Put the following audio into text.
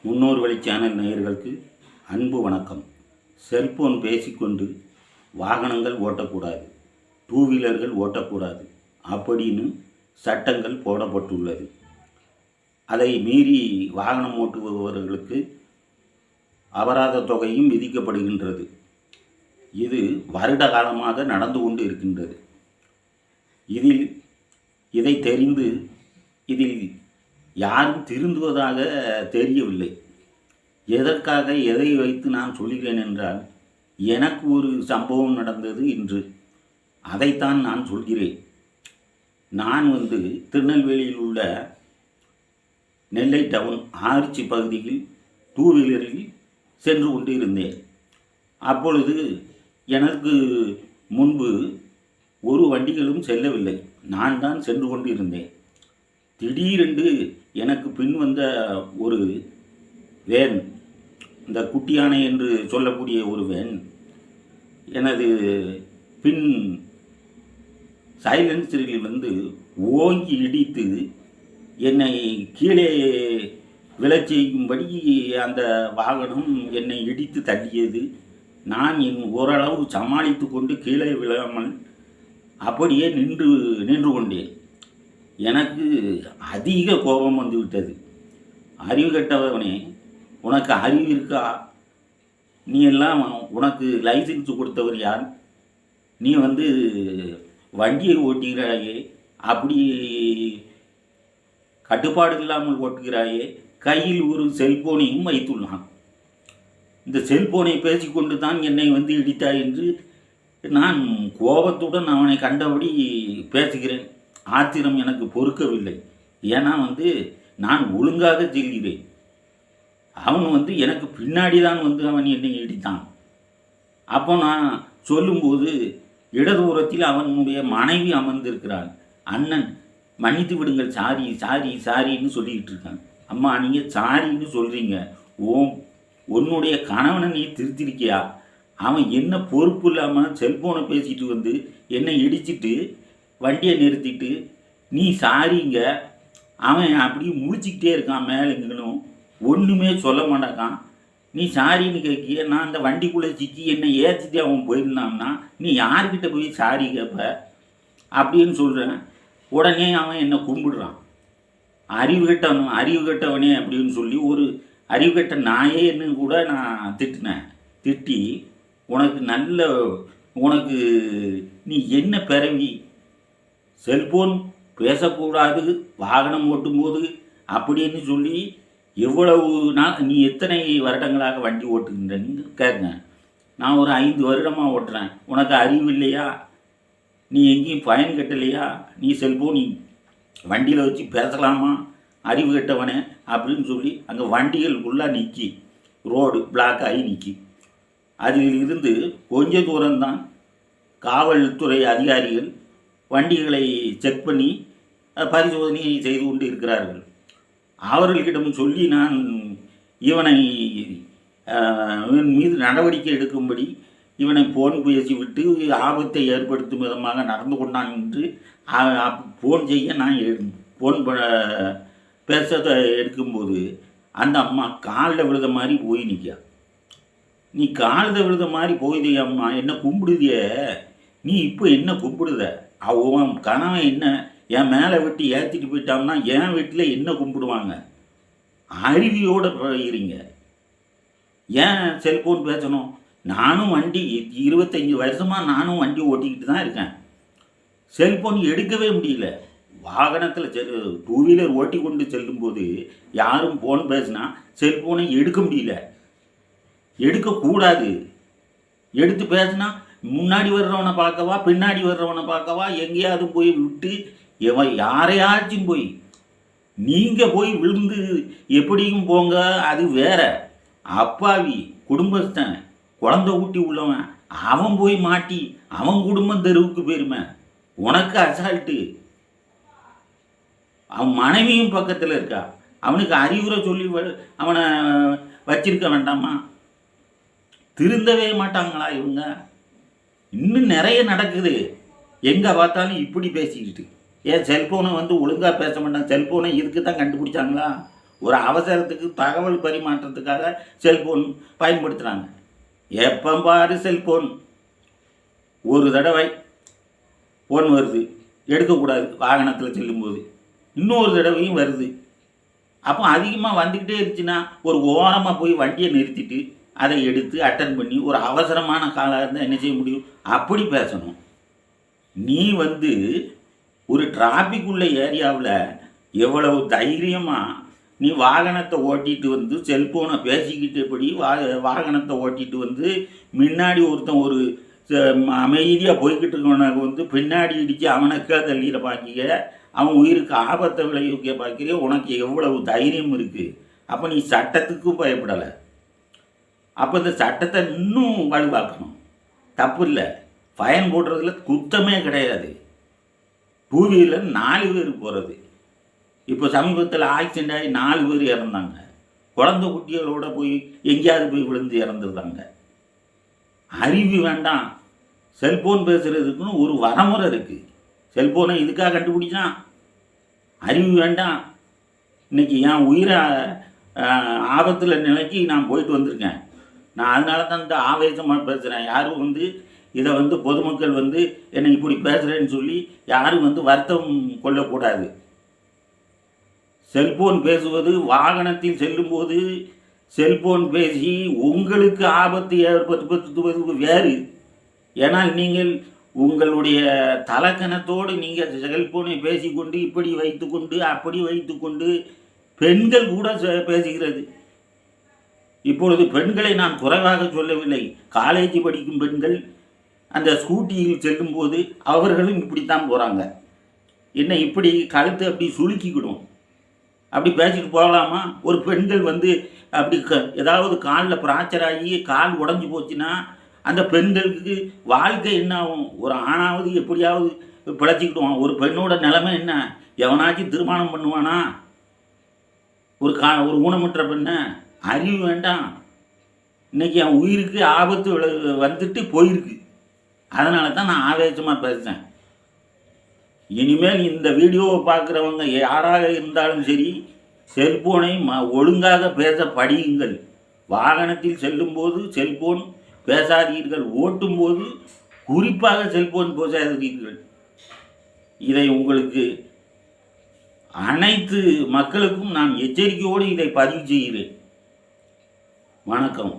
முன்னோர் வழி சேனல் நேயர்களுக்கு அன்பு வணக்கம். செல்போன் பேசிக்கொண்டு வாகனங்கள் ஓட்டக்கூடாது, டூ வீலர்கள் ஓட்டக்கூடாது அப்படின்னு சட்டங்கள் போடப்பட்டுள்ளது. அதை மீறி வாகனம் ஓட்டுபவர்களுக்கு அபராத தொகையும் விதிக்கப்படுகின்றது. இது வருட காலமாக நடந்து கொண்டு இருக்கின்றது. இதை தெரிந்து இதில் யாரும் திருந்துவதாக தெரியவில்லை. எதற்காக எதை வைத்து நான் சொல்கிறேன் என்றால், எனக்கு ஒரு சம்பவம் நடந்தது இன்று. அதைத்தான் நான் சொல்கிறேன். நான் திருநெல்வேலியில் உள்ள நெல்லை டவுன் ஆர்ச்சி பகுதியில் டூ வீலரில் சென்று கொண்டு இருந்தேன். அப்பொழுது எனக்கு முன்பு ஒரு வண்டிகளும் செல்லவில்லை. நான் தான் சென்று கொண்டு இருந்தேன். திடீரென்று எனக்கு பின் வந்த ஒரு வேன், இந்த குட்டியானை என்று சொல்லக்கூடிய ஒரு வேன், எனது பின் சைலன்சரில் ஓங்கி இடித்து என்னை கீழே விழச் செய்யும்படி அந்த வாகனம் என்னை இடித்து தள்ளியது. நான் ஓரளவு சமாளித்து கொண்டு கீழே விழாமல் அப்படியே நின்று கொண்டேன். எனக்கு அதிக கோபம் வந்துவிட்டது. அறிவு கெட்டவனே, உனக்கு அறிவு இருக்கா? நீ எல்லாம் உனக்கு லைசன்ஸ் கொடுத்தவர் யார்? நீ வண்டியை ஓட்டுகிறாயே, அப்படி கட்டுப்பாடு இல்லாமல் ஓட்டுகிறாயே. கையில் ஒரு செல்போனையும் வைத்துள்ளான். இந்த செல்போனை பேசிக்கொண்டு தான் என்னை இடித்தாய் என்று நான் கோபத்துடன் அவனை கண்டபடி பேசுகிறேன். ஆத்திரம் எனக்கு பொறுக்கவில்லை. ஏன்னா நான் ஒழுங்காக செல்கிறேன். அவன் எனக்கு பின்னாடி தான் அவன் என்னை இடித்தான். அப்போ நான் சொல்லும்போது இடதுபுறத்தில் அவனுடைய மனைவி அமர்ந்திருக்கிறாள். அண்ணன் மன்னித்து விடுங்கள், சாரி சாரி சாரின்னு சொல்லிக்கிட்டு இருக்கான். அம்மா, நீங்கள் சாரின்னு சொல்கிறீங்க, உன்னுடைய கணவனை நீ திருத்திருக்கியா? அவன் என்ன பொறுப்பு இல்லாமல் செல்ஃபோனை பேசிட்டு என்னை இடிச்சிட்டு வண்டியை நிறுத்திட்டு நீ சாரிங்க. அவன் அப்படியே முழிச்சிக்கிட்டே இருக்கான். மேலுங்கணும் ஒன்றுமே சொல்ல மாட்டாக்கான். நீ சாரின்னு கேட்கிய, நான் அந்த வண்டிக்குள்ளே சிக்கி என்னை ஏற்றிட்டு அவன் போயிருந்தான்னா நீ யார்கிட்ட போய் சாரி கேட்ப அப்படின்னு சொல்கிறேன். உடனே அவன் என்னை கும்பிடுறான். அறிவு கெட்டவனே அப்படின்னு சொல்லி, ஒரு அறிவு கெட்ட நாயேன்னு கூட நான் திட்டினேன். திட்டி, உனக்கு நீ என்ன பிறவி? செல்போன் பேசக்கூடாது வாகனம் ஓட்டும்போது அப்படின்னு சொல்லி எவ்வளவு நீ எத்தனை வருடங்களாக வண்டி ஓட்டுகின்றன்னு கேட்குங்க. நான் ஒரு 5 வருடமாக ஓட்டுறேன். உனக்கு அறிவு இல்லையா? நீ எங்கேயும் பயன் கட்டலையா? நீ செல்போன் வண்டியில் வச்சு பேசலாமா? அறிவு கெட்டவனே அப்படின்னு சொல்லி அங்கே வண்டிகள் ஃபுல்லாக நிற்கி, ரோடு பிளாக் ஆகி நிற்கி. அதில் இருந்து கொஞ்ச தூரம்தான் காவல்துறை அதிகாரிகள் வண்டிகளை செக் பண்ணி பரிசோதனை செய்து கொண்டு இருக்கிறார்கள். அவர்களிடம் சொல்லி நான் இவன் மீது நடவடிக்கை எடுக்கும்படி இவனை ஃபோன் பேசிவிட்டு ஆபத்தை ஏற்படுத்தும் விதமாக நடந்து கொண்டான் என்று ஃபோன் செய்ய நான் ஃபோன் பேச எடுக்கும்போது அந்த அம்மா காலில் விழுத மாதிரி போய் நிற்கா. நீ காலில் விழுத மாதிரி போயிதிய அம்மா, என்ன கும்பிடுதிய? நீ இப்போ என்ன கும்பிடுத? அவன் கணவன் என்ன என் மேலே விட்டு ஏற்றிட்டு போயிட்டான்னா என் வீட்டில் என்ன கும்பிடுவாங்க? அறிவியோடு போகிறீங்க. ஏன் செல்ஃபோன் பேசணும்? நானும் வண்டி 25 வருஷமாக நானும் வண்டி ஓட்டிக்கிட்டு தான் இருக்கேன். செல்ஃபோன் எடுக்கவே முடியல. வாகனத்தில் டூ வீலர் ஓட்டி கொண்டு செல்லும்போது யாரும் ஃபோன் பேசினா செல்ஃபோனை எடுக்க முடியல, எடுக்கக்கூடாது. எடுத்து பேசினா முன்னாடி வர்றவனை பார்க்கவா, பின்னாடி வர்றவனை பார்க்கவா, எங்கேயாவது போய் விட்டு யாரையாச்சும் போய் நீங்கள் போய் விழுந்து எப்படியும் போங்க, அது வேற. அப்பாவி குடும்பஸ்தன் குழந்தை ஊட்டி உள்ளவன் அவன் போய் மாட்டி அவன் குடும்பம் தெருவுக்கு போயிருமே. உனக்கு அசால்ட்டு. அவன் மனைவியும் பக்கத்தில் இருக்கா. அவனுக்கு அறிவுரை சொல்லி அவனை வச்சிருக்க வேண்டாமா? திருந்தவே மாட்டாங்களா இவங்க? இன்னும் நிறைய நடக்குது. எங்கே பார்த்தாலும் இப்படி பேசிக்கிட்டு. ஏன் செல்ஃபோனை ஒழுங்காக பேச மாட்டாங்க? செல்ஃபோனை இதுக்கு தான் கண்டுபிடிச்சாங்களா? ஒரு அவசரத்துக்கு தகவல் பரிமாற்றத்துக்காக செல்ஃபோன் பயன்படுத்துகிறாங்க. எப்போ பாரு செல்ஃபோன். ஒரு தடவை ஃபோன் வருது, எடுக்கக்கூடாது வாகனத்தில் செல்லும்போது. இன்னொரு தடவையும் வருது. அப்போ அதிகமாக வந்துக்கிட்டே இருந்துச்சுன்னா ஒரு ஓரமாக போய் வண்டியை நிறுத்திட்டு அதை எடுத்து அட்டன் பண்ணி ஒரு அவசரமான காலாக இருந்தால் என்ன செய்ய முடியும்? அப்படி பேசணும். நீ ஒரு டிராஃபிக் உள்ள ஏரியாவில் எவ்வளவு தைரியமாக நீ வாகனத்தை ஓட்டிகிட்டு செல்ஃபோனை பேசிக்கிட்டபடி வாகனத்தை ஓட்டிகிட்டு முன்னாடி ஒருத்தன் ஒரு அமைதியாக போய்கிட்டு இருக்கவனுக்கு பின்னாடி இடித்து அவனுக்கே தள்ளிட பார்க்கிய, அவன் உயிருக்கு ஆபத்தை விளைவிக்க பார்க்கிற. உனக்கு எவ்வளவு தைரியம் இருக்குது? அப்போ நீ சட்டத்துக்கும் பயப்படலை. அப்போ இந்த சட்டத்தை இன்னும் வலுவாக்கணும். தப்பு இல்லை, ஃபைன் போடுறதுல குத்தமே கிடையாது. 2 வீலர் 4 பேர் போகிறது. இப்போ சமீபத்தில் ஆக்சிடென்ட் ஆகி 4 பேர் இறந்தாங்க. குழந்தை குட்டிகளோட போய் எங்கேயாவது போய் விழுந்து இறந்துருந்தாங்க. அறிவு வேண்டாம். செல்ஃபோன் பேசுகிறதுக்குன்னு ஒரு வரமுறை இருக்குது. செல்ஃபோனை இதுக்காக கண்டுபிடிச்சான். அறிவு வேண்டாம். இன்றைக்கி என் உயிரை ஆபத்தில் நிலைக்கு நான் போயிட்டு வந்திருக்கேன். நான் அதனால தான் இந்த ஆவேசமாக பேசுகிறேன். யாரும் இதை பொதுமக்கள் என்னை இப்படி பேசுகிறேன்னு சொல்லி யாரும் வருத்தம் கொள்ளக்கூடாது. செல்ஃபோன் பேசுவது, வாகனத்தில் செல்லும்போது செல்ஃபோன் பேசி உங்களுக்கு ஆபத்து ஏற்படுத்துவது வேறு. ஏன்னால் நீங்கள் உங்களுடைய தலக்கணத்தோடு நீங்கள் செல்ஃபோனை பேசிக்கொண்டு இப்படி வைத்துக்கொண்டு அப்படி வைத்துக்கொண்டு பெண்கள் கூட பேசுகிறது. இப்பொழுது பெண்களை நான் குறைவாக சொல்லவில்லை. காலேஜ் படிக்கும் பெண்கள் அந்த ஸ்கூட்டியில் செல்லும்போது அவர்களும் இப்படித்தான் போகிறாங்க. என்ன இப்படி கழுத்து அப்படி சுளுக்கிக்கிடும். அப்படி பேசிட்டு போகலாமா? ஒரு பெண்கள் அப்படி ஏதாவது காலில் ஃப்ராக்சர் ஆகி கால் உடஞ்சி போச்சுன்னா அந்த பெண்களுக்கு வாழ்க்கை என்ன ஆகும்? ஒரு ஆணாவது எப்படியாவது பிழைச்சிக்கிடுவான். ஒரு பெண்ணோட நிலைமை என்ன? எவனாச்சும் திருமணம் பண்ணுவானா? ஒரு ஊனமுற்ற பெண்ணை? அறிவு வேண்டாம். இன்றைக்கி என் உயிருக்கு ஆபத்து போயிருக்கு. அதனால தான் நான் ஆவேசமாக பேசுகிறேன். இனிமேல் இந்த வீடியோவை பார்க்குறவங்க யாராக இருந்தாலும் சரி, செல்ஃபோனை ஒழுங்காக பேச படியுங்கள். வாகனத்தில் செல்லும்போது செல்ஃபோன் பேசாதீர்கள். ஓட்டும்போது குறிப்பாக செல்ஃபோன் பேசாதீர்கள். இதை உங்களுக்கு அனைத்து மக்களுக்கும் நான் எச்சரிக்கையோடு இதை பதிவு செய்கிறேன். வணக்கம்.